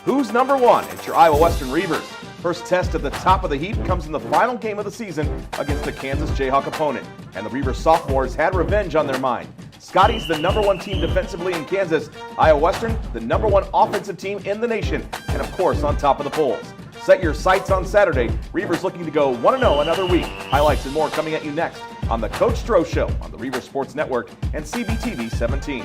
Who's number one? It's your Iowa Western Reavers. First test at the top of the heap comes in the final game of the season against the Kansas Jayhawk opponent. And the Reavers sophomores had revenge on their mind. Scotty's the number one team defensively in Kansas. Iowa Western, the number one offensive team in the nation. And of course, on top of the polls. Set your sights on Saturday. Reavers looking to go 1-0 another week. Highlights and more coming at you next on the Coach Stroh Show on the Reavers Sports Network and CBTV 17.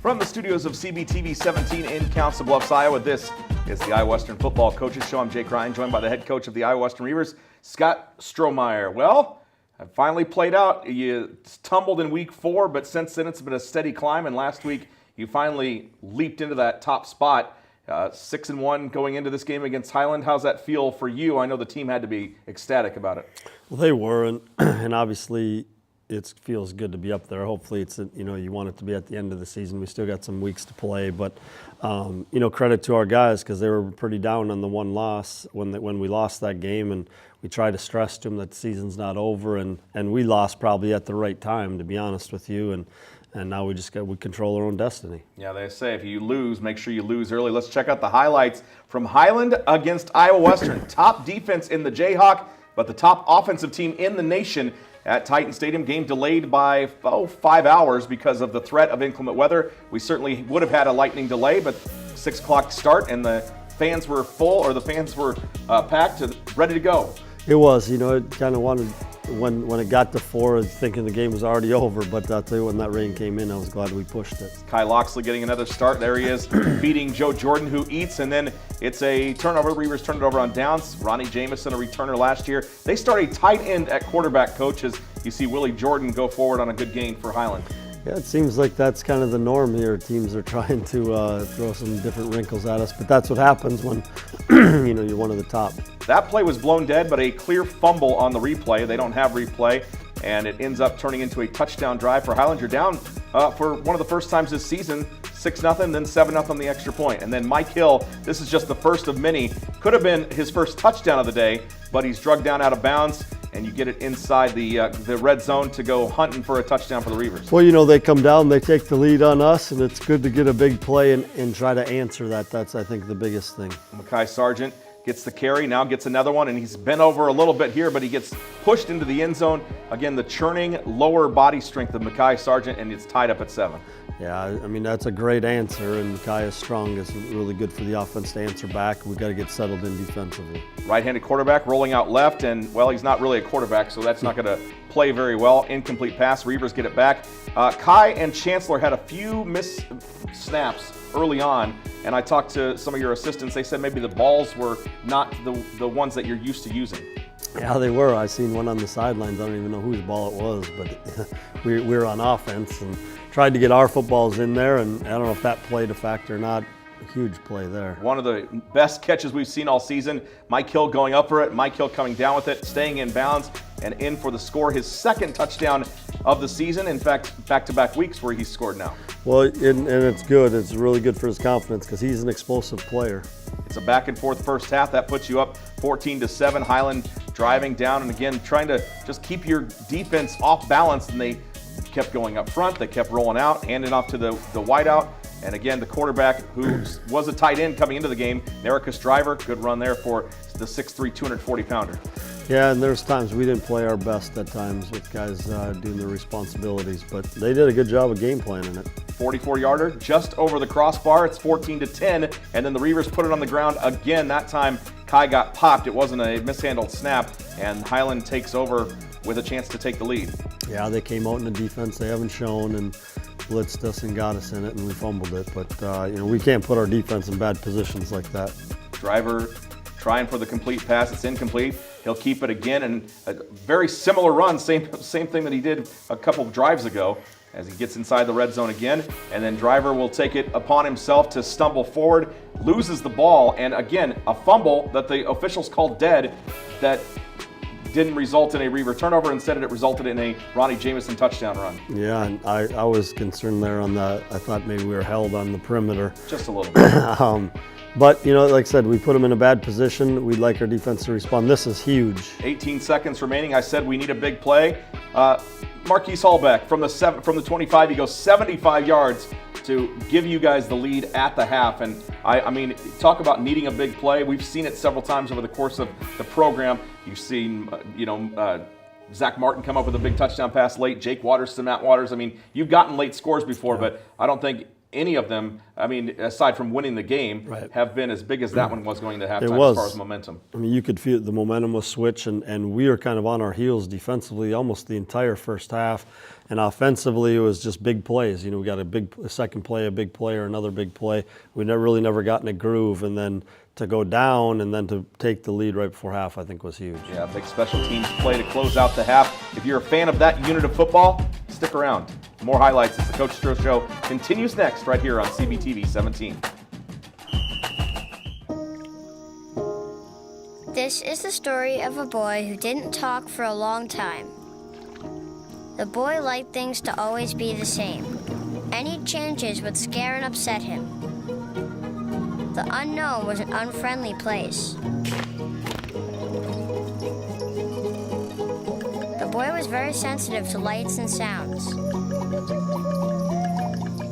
From the studios of CBTV 17 in Council Bluffs, Iowa, this is the Iowa Western Football Coaches Show. I'm Jake Ryan, joined by the head coach of the Iowa Western Reavers, Scott Strohmeyer. Well, I finally played out. You tumbled in week 4, but since then it's been a steady climb, and last week you finally leaped into that top spot. 6-1 going into this game against Highland. How's that feel for you? I know the team had to be ecstatic about it. Well, they were, and obviously it feels good to be up there. Hopefully it's, you want it to be at the end of the season. We still got some weeks to play, but, credit to our guys because they were pretty down on the one loss when we lost that game, and we tried to stress to them that the season's not over, and we lost probably at the right time, to be honest with you, and now we control our own destiny. Yeah, they say if you lose, make sure you lose early. Let's check out the highlights from Highland against Iowa Western. Top defense in the Jayhawk, but the top offensive team in the nation at Titan Stadium. Game delayed by 5 hours because of the threat of inclement weather. We certainly would have had a lightning delay, but 6 o'clock start and the fans were full, or the fans were packed and ready to go. It was, it kind of wanted, when it got to 4, thinking the game was already over, but I'll tell you, when that rain came in, I was glad we pushed it. Kai Loxley getting another start. There he is, beating Joe Jordan, who eats, and then it's a turnover. The Reavers turned it over on downs. Ronnie Jamison, a returner last year. They start a tight end at quarterback, coaches. You see Willie Jordan go forward on a good gain for Highland. Yeah, it seems like that's kind of the norm here. Teams are trying to throw some different wrinkles at us, but that's what happens when you're one of the top. That play was blown dead, but a clear fumble on the replay. They don't have replay, and it ends up turning into a touchdown drive for Highland. You're down for one of the first times this season, 6-0, then 7-0 on the extra point. And then Mike Hill, this is just the first of many. Could have been his first touchdown of the day, but he's drugged down out of bounds, and you get it inside the red zone to go hunting for a touchdown for the Reavers. Well, they come down, they take the lead on us, and it's good to get a big play and try to answer that. That's, I think, the biggest thing. Mekhi Sargent gets the carry, now gets another one, and he's bent over a little bit here, but he gets pushed into the end zone. Again, the churning lower body strength of Mekhi Sargent, and it's tied up at 7. Yeah, that's a great answer, and Mekhi is strong. It's really good for the offense to answer back. We've got to get settled in defensively. Right-handed quarterback rolling out left, and, well, he's not really a quarterback, so that's not going to play very well. Incomplete pass. Reavers get it back. Kai and Chancellor had a few missed snaps early on, and I talked to some of your assistants. They said maybe the balls were not the ones that you're used to using. Yeah, they were. I seen one on the sidelines. I don't even know whose ball it was, but we were on offense and tried to get our footballs in there, and I don't know if that played a factor or not. A huge play there. One of the best catches we've seen all season. Mike Hill going up for it, Mike Hill coming down with it, staying in bounds, and in for the score. His second touchdown of the season. In fact, back-to-back weeks where he's scored now. Well, and it's good. It's really good for his confidence because he's an explosive player. It's a back-and-forth first half. That puts you up 14-7. Highland driving down, and again, trying to just keep your defense off balance, and they kept going up front. They kept rolling out, handing off to the wideout. And again, the quarterback, who was a tight end coming into the game, Nericus Driver, good run there for the 6'3", 240-pounder. Yeah, and there's times we didn't play our best at times with guys doing their responsibilities, but they did a good job of game planning it. 44-yarder, just over the crossbar. It's 14-10, and then the Reavers put it on the ground again. That time, Kai got popped. It wasn't a mishandled snap, and Highland takes over with a chance to take the lead. Yeah, they came out in the defense they haven't shown and blitzed us and got us in it, and we fumbled it. But, we can't put our defense in bad positions like that. Driver trying for the complete pass. It's incomplete. He'll keep it again, and a very similar run, same thing that he did a couple of drives ago, as he gets inside the red zone again. And then Driver will take it upon himself to stumble forward, loses the ball, and again, a fumble that the officials called dead that didn't result in a Reaver turnover. Instead, it resulted in a Ronnie Jamison touchdown run. Yeah, and I was concerned there on that. I thought maybe we were held on the perimeter. Just a little bit. But, like I said, we put them in a bad position. We'd like our defense to respond. This is huge. 18 seconds remaining. I said we need a big play. Marquise Hallback from the 25, he goes 75 yards to give you guys the lead at the half. And I mean, talk about needing a big play. We've seen it several times over the course of the program. You've seen, Zach Martin come up with a big touchdown pass late, Jake Waters to Matt Waters. I mean, you've gotten late scores before, but I don't think any of them, I mean, aside from winning the game, have been as big as that one was going to halftime as far as momentum. I mean, you could feel the momentum was switched, and we were kind of on our heels defensively almost the entire first half. And offensively, it was just big plays. We got a second play, a big play, or another big play. We never got in a groove, and then to go down and then to take the lead right before half, I think was huge. Yeah, big special teams play to close out the half. If you're a fan of that unit of football, stick around. More highlights as the Coach Stroh Show continues next right here on CBTV 17. This is the story of a boy who didn't talk for a long time. The boy liked things to always be the same. Any changes would scare and upset him. The unknown was an unfriendly place. The boy was very sensitive to lights and sounds.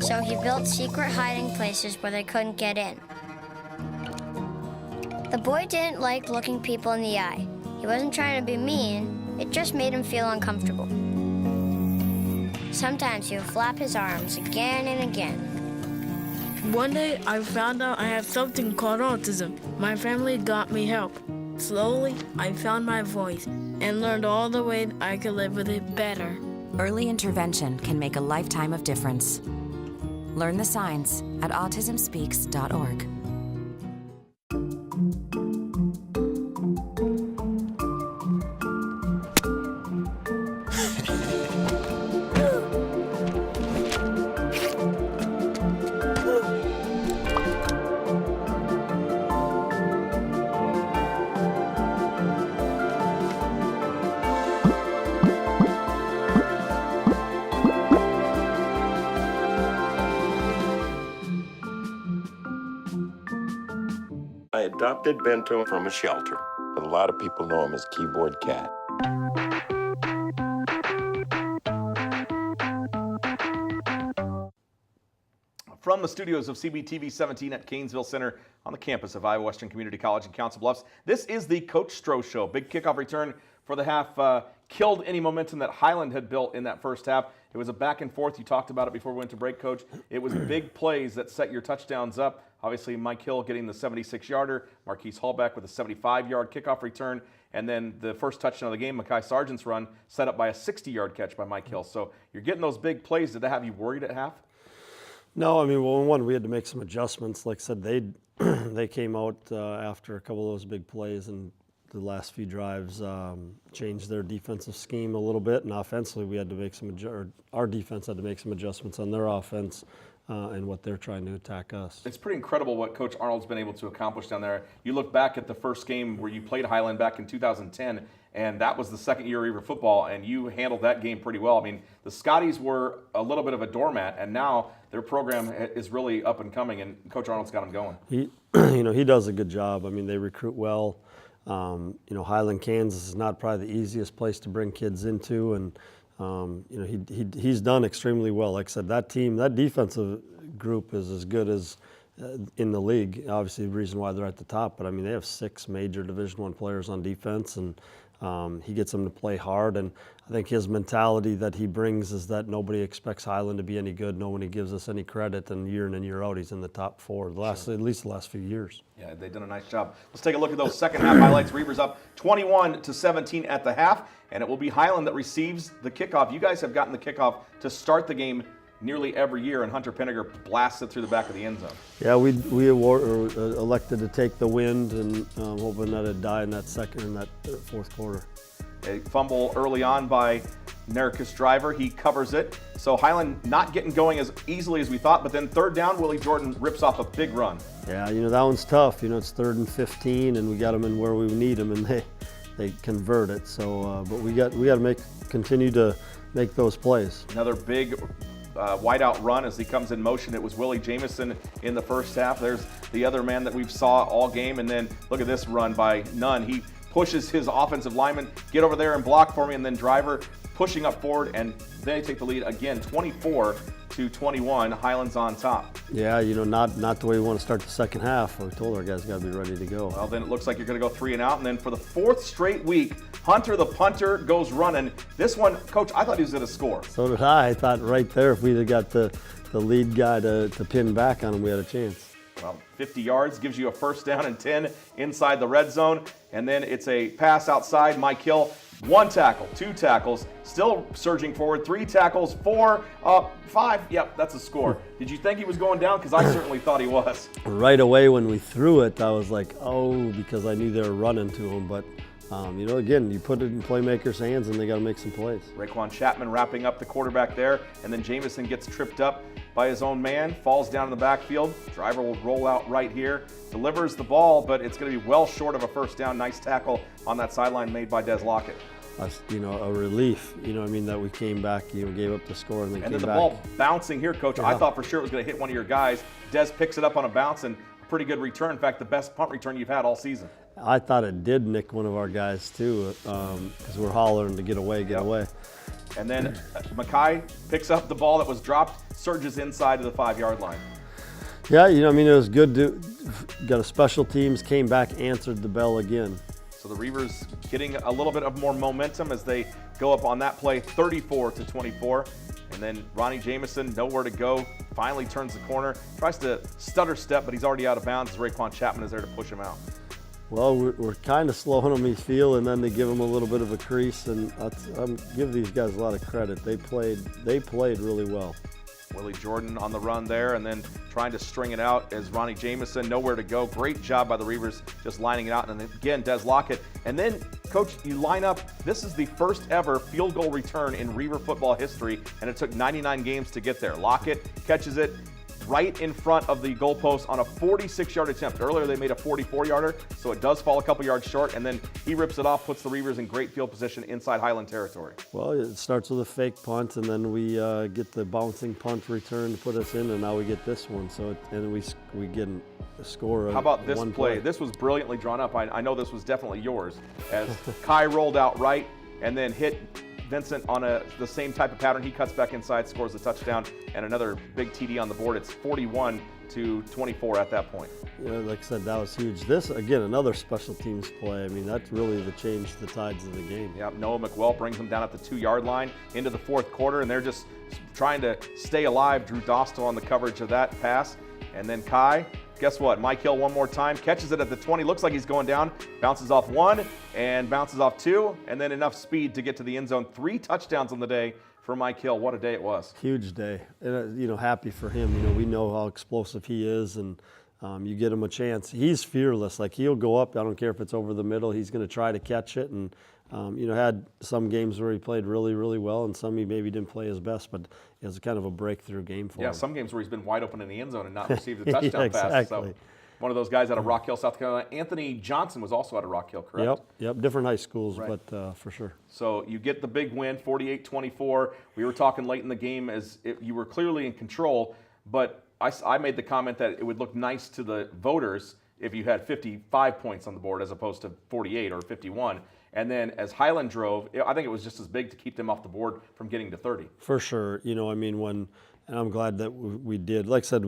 So he built secret hiding places where they couldn't get in. The boy didn't like looking people in the eye. He wasn't trying to be mean, it just made him feel uncomfortable. Sometimes he would flap his arms again and again. One day, I found out I have something called autism. My family got me help. Slowly, I found my voice and learned all the ways I could live with it better. Early intervention can make a lifetime of difference. Learn the signs at autismspeaks.org. I adopted Bento from a shelter, but a lot of people know him as Keyboard Cat. From the studios of CBTV 17 at Canesville Center on the campus of Iowa Western Community College in Council Bluffs, this is the Coach Stroh Show. Big kickoff return for the half killed any momentum that Highland had built in that first half. It was a back and forth. You talked about it before we went to break, Coach. It was big plays that set your touchdowns up. Obviously, Mike Hill getting the 76-yarder, Marquise Hallback with a 75-yard kickoff return, and then the first touchdown of the game, Mekhi Sargent's run, set up by a 60-yard catch by Mike Hill. So you're getting those big plays. Did that have you worried at half? No, I mean, well, one, we had to make some adjustments. Like I said, they came out after a couple of those big plays, and the last few drives changed their defensive scheme a little bit, and offensively we had to make our defense had to make some adjustments on their offense and what they're trying to attack us. It's pretty incredible what Coach Arnold's been able to accomplish down there. You look back at the first game where you played Highland back in 2010, and that was the second year of Reaver football, and you handled that game pretty well. I mean, the Scotties were a little bit of a doormat, and now their program is really up and coming, and Coach Arnold's got them going. He does a good job. I mean, they recruit well. Highland, Kansas is not probably the easiest place to bring kids into, and he's done extremely well. Like I said, that defensive group is as good as in the league. Obviously, the reason why they're at the top, but I mean, they have 6 major Division I players on defense, and he gets them to play hard. And I think his mentality that he brings is that nobody expects Highland to be any good. Nobody gives us any credit, and year in and year out, he's in the top 4. At least the last few years. Yeah, they've done a nice job. Let's take a look at those second half highlights. Reavers up 21-17 at the half, and it will be Highland that receives the kickoff. You guys have gotten the kickoff to start the game nearly every year, and Hunter Pinniger blasts it through the back of the end zone. Yeah, we elected to take the wind, and hoping that it'd die in that fourth quarter. A fumble early on by Nericus Driver. He covers it. So Highland not getting going as easily as we thought, but then third down, Willie Jordan rips off a big run. Yeah, that one's tough. It's 3rd and 15, and we got them in where we need them, and they convert it. So, but we got to continue to make those plays. Another big wideout run as he comes in motion. It was Willie Jamison in the first half. There's the other man that we've saw all game, and then look at this run by Nunn. He pushes his offensive lineman, get over there and block for me, and then Driver pushing up forward, and they take the lead again, 24-21. Highlands on top. Yeah, not the way we want to start the second half. We told our guys got to be ready to go. Well, then it looks like you're going to go 3 and out, and then for the 4th straight week, Hunter the punter goes running. This one, Coach, I thought he was going to score. So did I. I thought right there, if we'd have got the lead guy to pin back on him, we had a chance. Well, 50 yards gives you a first down and 10 inside the red zone, and then it's a pass outside. Mike Hill, 1 tackle, 2 tackles, still surging forward, 3 tackles, 4, 5. Yep, that's a score. Did you think he was going down? Because I certainly thought he was. Right away when we threw it, I was like, oh, because I knew they were running to him. But, again, you put it in playmakers' hands and they got to make some plays. Raekwon Chapman wrapping up the quarterback there, and then Jamison gets tripped up by his own man, falls down in the backfield. Driver will roll out right here, delivers the ball, but it's going to be well short of a first down. Nice tackle on that sideline made by Des Lockett. That's, a relief, that we came back, gave up the score and then came back. And then the ball bouncing here, Coach. Yeah. I thought for sure it was going to hit one of your guys. Des picks it up on a bounce and a pretty good return. In fact, the best punt return you've had all season. I thought it did nick one of our guys too, because we're hollering to get away, get away. And then Mackay picks up the ball that was dropped, surges inside to the 5-yard line. Yeah, it was good. Got a special teams, came back, answered the bell again. So the Reavers getting a little bit of more momentum as they go up on that play, 34-24. And then Ronnie Jamison, nowhere to go, finally turns the corner, tries to stutter step, but he's already out of bounds as Raekwon Chapman is there to push him out. Well, we're kind of slowing them, and then they give them a little bit of a crease, and give these guys a lot of credit. They played really well. Willie Jordan on the run there, and then trying to string it out as Ronnie Jamison, nowhere to go. Great job by the Reavers just lining it out, and then again, Des Lockett. And then, Coach, you line up, this is the first ever field goal return in Reaver football history, and it took 99 games to get there. Lockett catches it right in front of the goalpost on a 46-yard attempt. Earlier they made a 44-yarder, so it does fall a couple yards short, and then he rips it off, puts the Reavers in great field position inside Highland territory. Well, it starts with a fake punt, and then we get the bouncing punt return to put us in, and now we get this one. So we get a score of How about this one play? This was brilliantly drawn up. I know this was definitely yours, as Kai rolled out right and then hit Vincent on the same type of pattern. He cuts back inside, scores a touchdown, and another big TD on the board. It's 41-24 at that point. Like I said, that was huge. This, again, another special teams play. That's really changed the tides of the game. Yeah, Noah McWell brings them down at the 2-yard line into the 4th quarter, and they're just trying to stay alive. Drew Dostal on the coverage of that pass. And then Kai, guess what? Mike Hill one more time, catches it at the 20, looks like he's going down, bounces off 1 and bounces off 2, and then enough speed to get to the end zone. 3 touchdowns on the day for Mike Hill. What a day it was. Huge day. And, happy for him. We know how explosive he is, and you get him a chance. He's fearless. He'll go up. I don't care if it's over the middle. He's going to try to catch it, and had some games where he played really, really well, and some he maybe didn't play his best, but it was kind of a breakthrough game for him. Yeah, some games where he's been wide open in the end zone and not received a touchdown exactly. pass. So one of those guys out of Rock Hill, South Carolina. Anthony Johnson was also out of Rock Hill, correct? Yep. Different high schools, right. But for sure. So you get the big win, 48-24. We were talking late in the game as you were clearly in control, but I made the comment that it would look nice to the voters if you had 55 points on the board as opposed to 48 or 51. And then as Highland drove, I think it was just as big to keep them off the board from getting to 30. For sure. And I'm glad that we did. Like I said,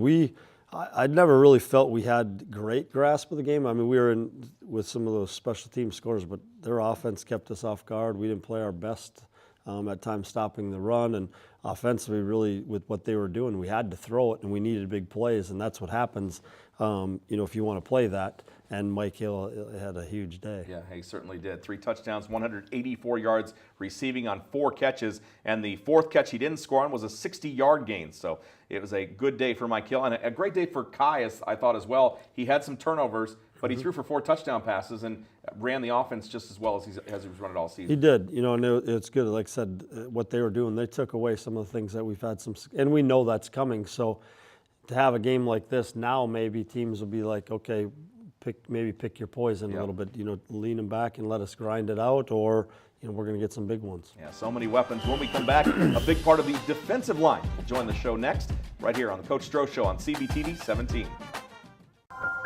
I'd never really felt we had great grasp of the game. We were in with some of those special team scores, but their offense kept us off guard. We didn't play our best at times stopping the run, and offensively, really, with what they were doing, we had to throw it, and we needed big plays, and that's what happens, if you want to play that. And Mike Hill had a huge day. Yeah, he certainly did. 3 touchdowns, 184 yards receiving on 4 catches, and the 4th catch he didn't score on was a 60-yard gain. So it was a good day for Mike Hill, and a great day for Kai, I thought, as well. He had some turnovers, but he threw for 4 touchdown passes and ran the offense just as well as he was running all season. He did. And it's good. Like I said, what they were doing, they took away some of the things that we've had and we know that's coming. So to have a game like this now, maybe teams will be like, okay, pick your poison a little bit, lean them back and let us grind it out, or we're going to get some big ones. Yeah, so many weapons. When we come back, a big part of the defensive line will join the show next, right here on the Coach Stroh Show on CBTV 17.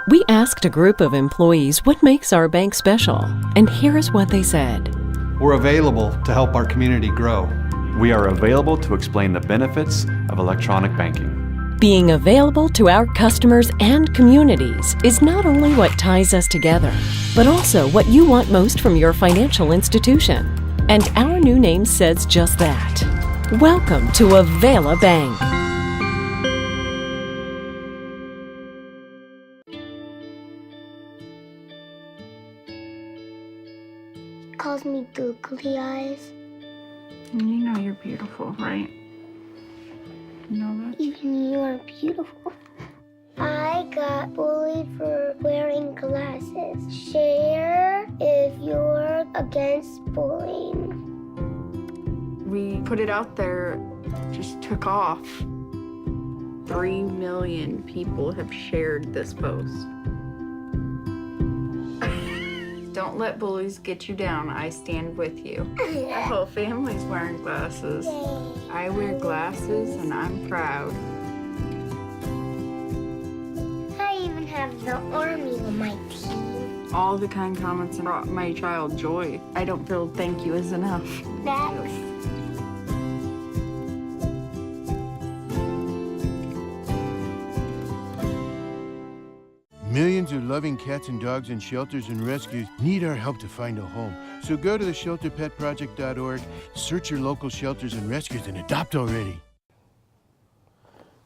We asked a group of employees what makes our bank special, and here is what they said. We're available to help our community grow. We are available to explain the benefits of electronic banking. Being available to our customers and communities is not only what ties us together, but also what you want most from your financial institution. And our new name says just that. Welcome to Avela Bank. Calls me googly eyes. You know you're beautiful, right? You know that? Even you are beautiful. I got bullied for wearing glasses. Share if you're against bullying. We put it out there, just took off. 3 million people have shared this post. Don't let bullies get you down. I stand with you. Our whole family's wearing glasses. I wear glasses and I'm proud. I even have the army on my team. All the kind comments brought my child joy. I don't feel thank you is enough. That's Millions of loving cats and dogs in shelters and rescues need our help to find a home. So go to theshelterpetproject.org, search your local shelters and rescues, and adopt already.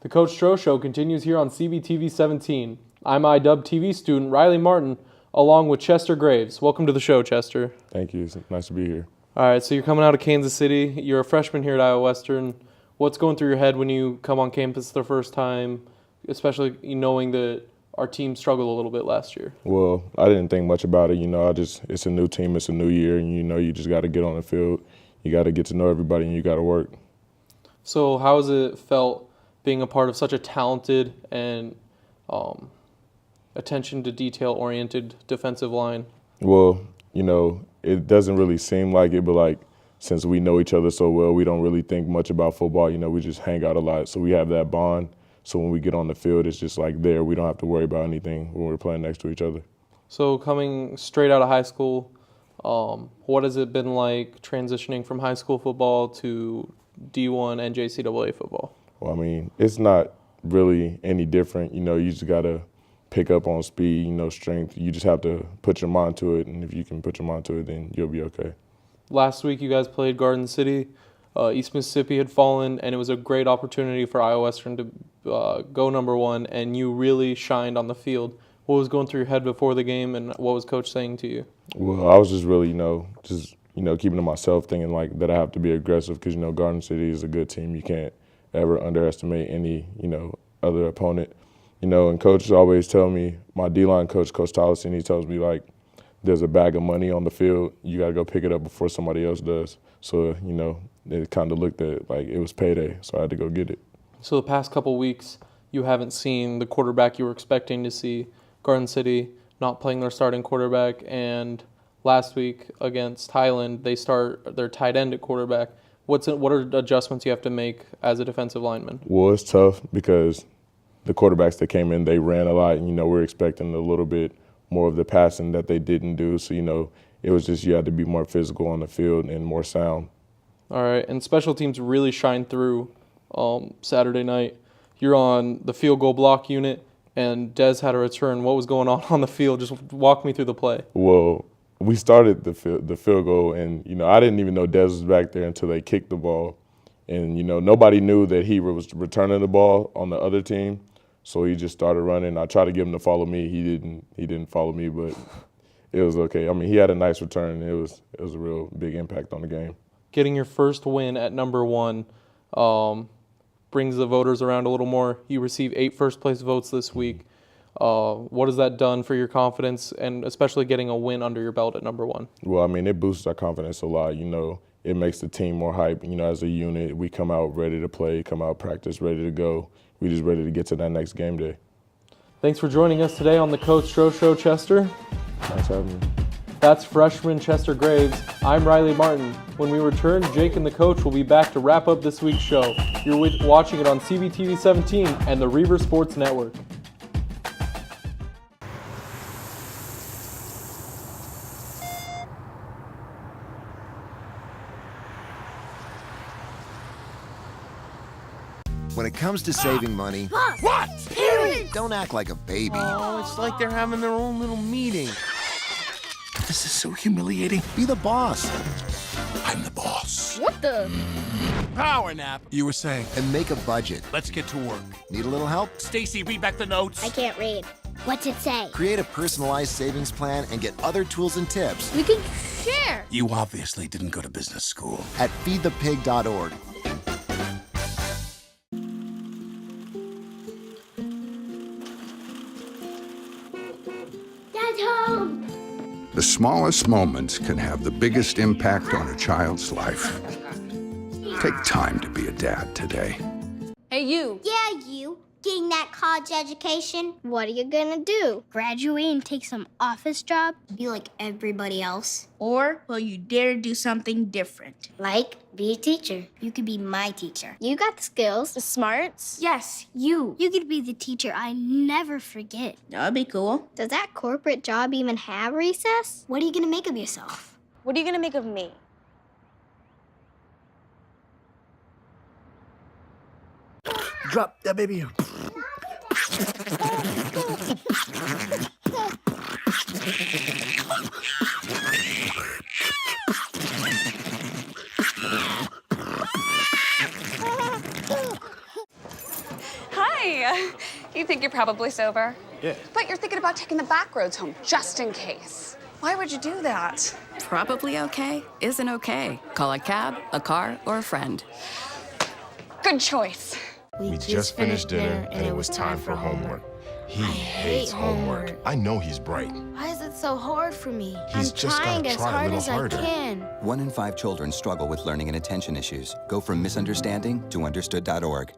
The Coach Stroh Show continues here on CBTV 17. I'm iDub TV student Riley Martin, along with Chester Graves. Welcome to the show, Chester. Thank you. It's nice to be here. All right, so you're coming out of Kansas City. You're a freshman here at Iowa Western. What's going through your head when you come on campus the first time, especially knowing that our team struggled a little bit last year? Well, I didn't think much about it. It's a new team, it's a new year, and you just got to get on the field. You got to get to know everybody, and you got to work. So how has it felt being a part of such a talented and attention to detail-oriented defensive line? Well, it doesn't really seem like it, but since we know each other so well, we don't really think much about football. We just hang out a lot, so we have that bond. So when we get on the field, it's just there. We don't have to worry about anything when we're playing next to each other. So coming straight out of high school, what has it been like transitioning from high school football to D1 and JCAA football? Well, it's not really any different. You just got to pick up on speed, strength. You just have to put your mind to it, and if you can put your mind to it, then you'll be okay. Last week you guys played Garden City. East Mississippi had fallen, and it was a great opportunity for Iowa Western to go number one, and you really shined on the field. What was going through your head before the game, and what was Coach saying to you? Well, I was just really, keeping to myself, thinking that I have to be aggressive because, Garden City is a good team. You can't ever underestimate any, other opponent. And Coach always tell me, my D-line coach, Coach Tollison, he tells me, there's a bag of money on the field. You got to go pick it up before somebody else does. So, it kind of looked at it was payday, so I had to go get it. So the past couple weeks, you haven't seen the quarterback you were expecting to see. Garden City not playing their starting quarterback, and last week against Highland, they start their tight end at quarterback. What are adjustments you have to make as a defensive lineman? Well, it's tough because the quarterbacks that came in, they ran a lot, and, we're expecting a little bit more of the passing that they didn't do. So, it was just you had to be more physical on the field and more sound. All right, and special teams really shined through Saturday night. You're on the field goal block unit, and Dez had a return. What was going on the field? Just walk me through the play. Well, we started the field goal, and, I didn't even know Dez was back there until they kicked the ball. And, nobody knew that he was returning the ball on the other team, so he just started running. I tried to get him to follow me. He didn't follow me, but it was okay. He had a nice return. It was a real big impact on the game. Getting your first win at number one brings the voters around a little more. You received 8 first-place votes this week. What has that done for your confidence, and especially getting a win under your belt at number one? Well, it boosts our confidence a lot. It makes the team more hype. As a unit, we come out ready to play, come out practice, ready to go. We just ready to get to that next game day. Thanks for joining us today on the Coach Stroh Show, Chester. Thanks for having me. That's freshman Chester Graves. I'm Riley Martin. When we return, Jake and the coach will be back to wrap up this week's show. You're watching it on CBTV 17 and the Reaver Sports Network. When it comes to saving money, What? don't act like a baby. Oh, it's like they're having their own little meeting. This is so humiliating. Be the boss. I'm the boss. What the? Power nap. You were saying. And make a budget. Let's get to work. Need a little help? Stacy, read back the notes. I can't read. What's it say? Create a personalized savings plan and get other tools and tips We can share. You obviously didn't go to business school. at feedthepig.org. Dad's home! The smallest moments can have the biggest impact on a child's life. Take time to be a dad today. Hey, you. Yeah, you. Getting that college education. What are you gonna do? Graduate and take some office job? Be like everybody else? Or will you dare do something different? Like, be a teacher. You could be my teacher. You got the skills. The smarts? Yes, you. You could be the teacher I never forget. That'd be cool. Does that corporate job even have recess? What are you gonna make of yourself? What are you gonna make of me? Drop that baby. Hi. You think you're probably sober? Yeah. But you're thinking about taking the back roads home, just in case. Why would you do that? Probably okay isn't okay. Call a cab, a car, or a friend. Good choice. We just finished dinner and it was time for homework. He hates homework. I know he's bright. Why is it so hard for me? He's just gotta try a little harder. 1 in 5 children struggle with learning and attention issues. Go from misunderstanding to understood.org.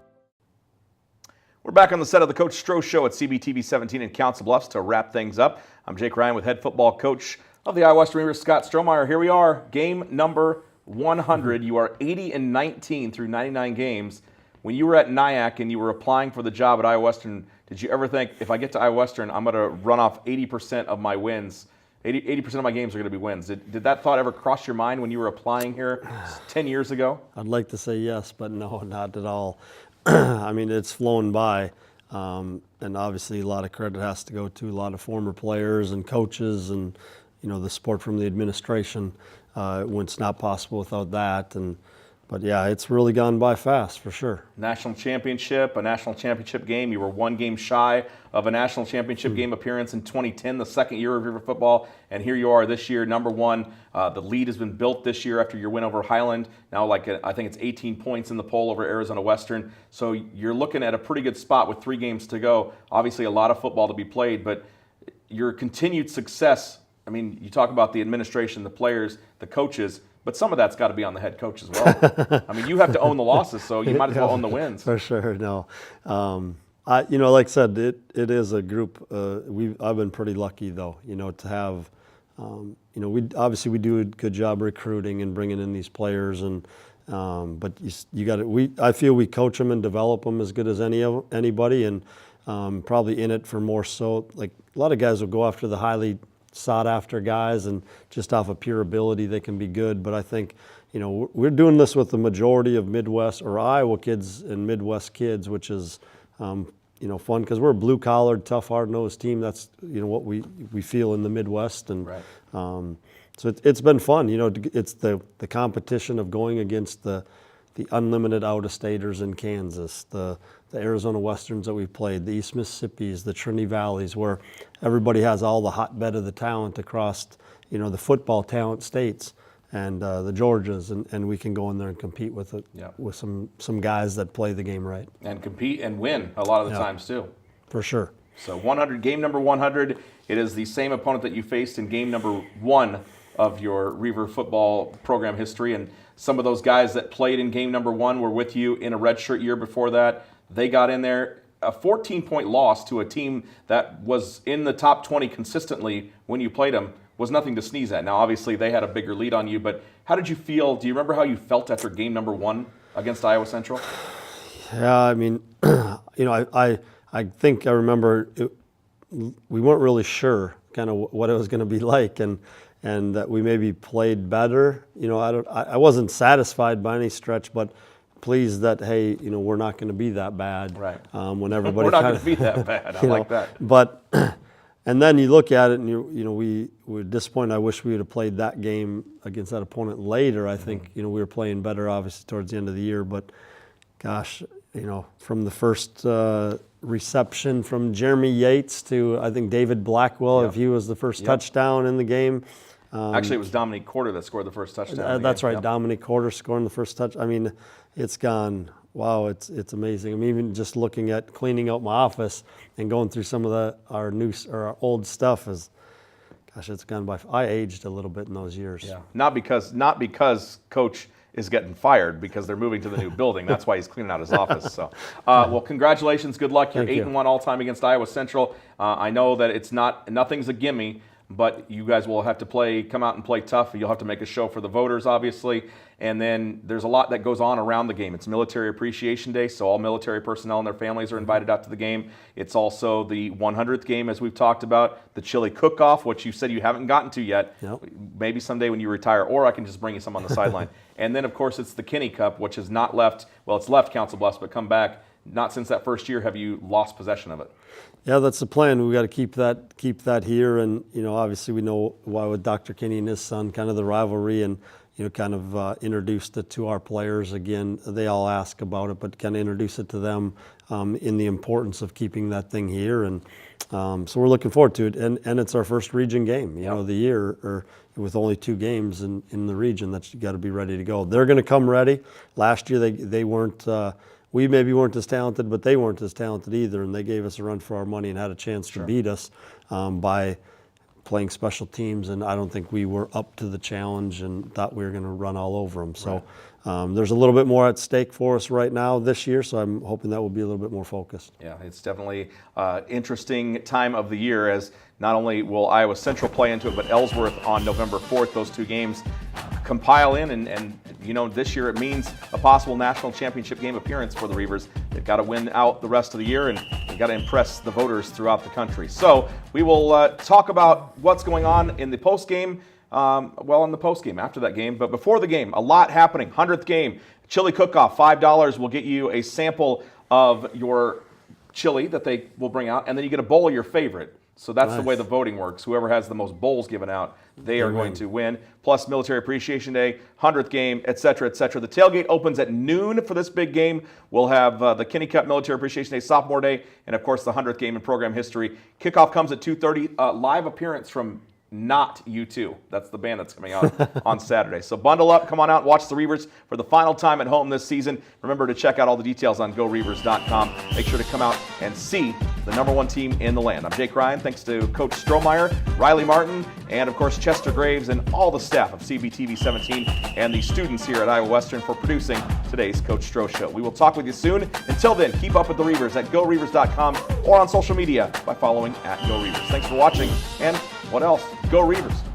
We're back on the set of the Coach Stroh Show at CBTV 17 in Council Bluffs to wrap things up. I'm Jake Ryan with head football coach of the Iowa Western Reavers, Scott Strohmeyer. Here we are, game number 100. You are 80-19 through 99 games. When you were at Nyack and you were applying for the job at Iowa Western, did you ever think, if I get to Iowa Western, I'm going to run off 80% of my wins? 80% of my games are going to be wins. Did that thought ever cross your mind when you were applying here 10 years ago? I'd like to say yes, but no, not at all. I mean, it's flown by, and obviously a lot of credit has to go to a lot of former players and coaches and, you know, the support from the administration. It's not possible without that. But yeah, it's really gone by fast for sure. National championship, a national championship game. You were one game shy of a national championship game appearance in 2010, the second year of River football, and here you are this year, number one. The lead has been built this year after your win over Highland. Now, I think it's 18 points in the poll over Arizona Western. So you're looking at a pretty good spot with 3 games to go. Obviously, a lot of football to be played, but your continued success. I mean, you talk about the administration, the players, the coaches. But some of that's got to be on the head coach as well. I mean, you have to own the losses, so you might as well own the wins. For sure, no. Like I said, it is a group. I've been pretty lucky, though, to have. We do a good job recruiting and bringing in these players, but you got to. I feel we coach them and develop them as good as anybody, and probably in it for more so. Like a lot of guys will go after the highly sought after guys, and just off of pure ability they can be good, but I think we're doing this with the majority of Midwest or Iowa kids and Midwest kids, which is fun because we're a blue collared, tough, hard nosed team. That's what we feel in the Midwest, and right. So it's been fun. It's the competition of going against the unlimited out-of-staters in Kansas, the Arizona Westerns that we've played, the East Mississippis, the Trinity Valleys, where everybody has all the hotbed of the talent across, the football talent states, and the Georgias, and we can go in there and compete with it, with some guys that play the game right. And compete and win a lot of the times too. For sure. So game number 100, it is the same opponent that you faced in game number 1 of your Reaver football program history, and some of those guys that played in game number 1 were with you in a redshirt year before that. They got in there. A 14-point loss to a team that was in the top 20 consistently when you played them was nothing to sneeze at. Now, obviously, they had a bigger lead on you, but how did you feel? Do you remember how you felt after game number 1 against Iowa Central? Yeah, I mean, I think I remember we weren't really sure kind of what it was going to be like, and that we maybe played better. I wasn't satisfied by any stretch, but pleased that, hey, we're not going to be that bad. Right. When everybody we're not going to be that bad. I like that. But and then you look at it, and we were disappointed. I wish we would have played that game against that opponent later. I think we were playing better, obviously, towards the end of the year. But gosh, from the first reception from Jeremy Yates to I think David Blackwell, if he was the first touchdown in the game. Actually, it was Dominique Corder that scored the first touchdown. That's right, Dominique Corder scoring the first touch. I mean, it's gone. Wow, it's amazing. I mean, even just looking at cleaning out my office and going through some of our old stuff it's gone by. I aged a little bit in those years. Yeah. Not because Coach is getting fired, because they're moving to the new building. That's why he's cleaning out his office. So, well, congratulations, good luck. You're 8-1 all time against Iowa Central. I know that nothing's a gimme, but you guys will have to come out and play tough. You'll have to make a show for the voters, obviously. And then there's a lot that goes on around the game. It's Military Appreciation Day, so all military personnel and their families are invited out to the game. It's also the 100th game, as we've talked about, the chili cook-off, which you said you haven't gotten to yet. Yep. Maybe someday when you retire, or I can just bring you some on the sideline. And then, of course, it's the Kinney Cup, which is not left. Well, it's left Council Bluffs, but come back. Not since that first year have you lost possession of it. Yeah, that's the plan. We got to keep that here, and obviously we know why with Dr. Kinney and his son, kind of the rivalry, and kind of introduced it to our players again. They all ask about it, but kind of introduce it to them in the importance of keeping that thing here, and so we're looking forward to it. And it's our first region game, of the year, or with only 2 games in the region. That you got to be ready to go. They're going to come ready. Last year they weren't. We maybe weren't as talented, but they weren't as talented either, and they gave us a run for our money and had a chance to beat us by playing special teams, and I don't think we were up to the challenge and thought we were going to run all over them. So there's a little bit more at stake for us right now this year, so I'm hoping that will be a little bit more focused. Yeah, it's definitely interesting time of the year, as not only will Iowa Central play into it, but Ellsworth on November 4th. Those 2 games compile in, and this year it means a possible national championship game appearance for the Reavers. They've got to win out the rest of the year, and they've got to impress the voters throughout the country. So we will talk about what's going on in the postgame, in the postgame after that game. But before the game, a lot happening. 100th game, chili cook-off, $5 will get you a sample of your chili that they will bring out, and then you get a bowl of your favorite. So that's the way the voting works. Whoever has the most bowls given out, they are going to win. Plus Military Appreciation Day, 100th game, et cetera, et cetera. The tailgate opens at noon for this big game. We'll have the Kinney Cup Military Appreciation Day, Sophomore Day, and of course the 100th game in program history. Kickoff comes at 2:30. Live appearance from Not U2. That's the band that's coming out on Saturday. So bundle up, come on out, watch the Reavers for the final time at home this season. Remember to check out all the details on GoReavers.com. Make sure to come out and see the #1 team in the land. I'm Jake Ryan. Thanks to Coach Strohmeyer, Riley Martin, and of course Chester Graves and all the staff of CBTV 17 and the students here at Iowa Western for producing today's Coach Stroh Show. We will talk with you soon. Until then, keep up with the Reavers at GoReavers.com or on social media by following @GoReavers. Thanks for watching, and what else? Go Reavers.